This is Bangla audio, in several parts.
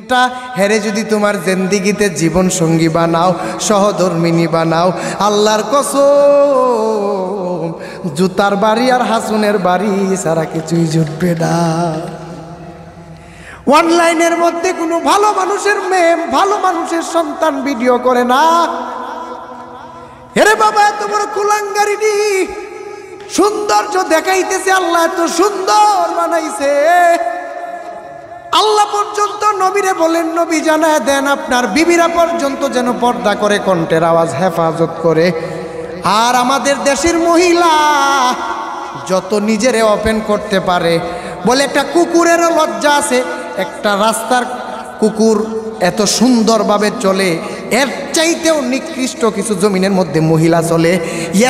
এটা হেরে যদি তোমার জিন্দেগিতে জীবন সঙ্গী বানাও, সহধর্মিনী বানাও, আল্লাহর কসম জুতার বাড়ি আর হাসুনের বাড়ি ছাড়া কিছুই জুটবে না। অনলাইনের মধ্যে কোনো ভালো মানুষের মেয়ে, ভালো মানুষের সন্তান ভিডিও করে না। হেরে বাবা, এত বড় কুলাঙ্গারি দি সৌন্দর্য দেখাইতেছে, আল্লাহ এত সুন্দর বানাইছে। আল্লাহ পর্যন্ত নবীরে বলেন, নবী জানায় দেন আপনার বিবিরা পর্যন্ত যেন পর্দা করে, কণ্ঠের আওয়াজ হেফাজত করে। আর আমাদের দেশের মহিলা যত নিজেরে ওপেন করতে পারে, বলে একটা কুকুরেরও লজ্জা আছে। একটা রাস্তার কুকুর এত সুন্দরভাবে চলে, এর চাইতেও নিকৃষ্ট কিছু জমিনের মধ্যে মহিলা চলে,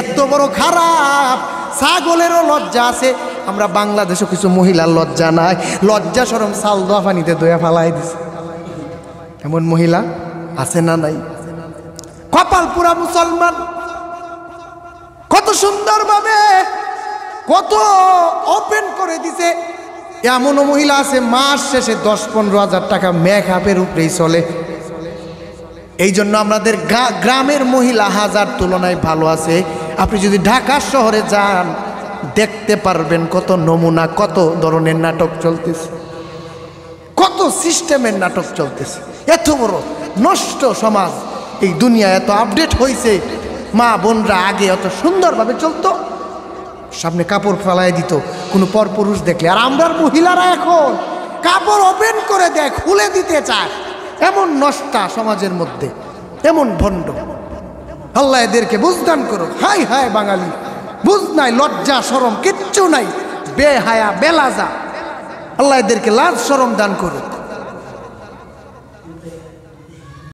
এত বড় খারাপ। ছাগলেরও লজ্জা আছে। আমরা বাংলাদেশে কিছু মহিলার লজ্জা নাই, লজ্জা শরম চাল দোয়া পানিতে দইয়া ফালাই দিছে। এমন মহিলা আছে না নাই? কপাল পুরা মুসলমান, কত সুন্দরভাবে কত ওপেন করে দিছে। এমনও মহিলা আছে মাস শেষে 10-15 হাজার টাকা মেকআপের উপরেই চলে। এই জন্য আমাদের গ্রামের মহিলা হাজার তুলনায় ভালো আছে। আপনি যদি ঢাকা শহরে যান দেখতে পারবেন কত নমুনা, কত ধরনের নাটক চলতেছে, কত সিস্টেমের নাটক চলতেছে। এত বড় নষ্ট সমাজ, এই দুনিয়া এত আপডেট হয়েছে। মা বোনরা আগে এত সুন্দরভাবে চলতো, সামনে কাপড় ফেলাই দিত কোনো পরপুরুষ দেখলে। আর আমরার মহিলারা এখন কাপড় ওপেন করে দেয়, খুলে দিতে চায়। এমন নষ্টা সমাজের মধ্যে, এমন ভণ্ড। আল্লাহ এদেরকে বুঝদান করো। হাই হায় বাঙালি, বুঝ নাই, লজ্জা শরম কিচ্ছু নাই, বেহায়া বেলাজা। আল্লাহ এদেরকে লাজ শরম দান করুক।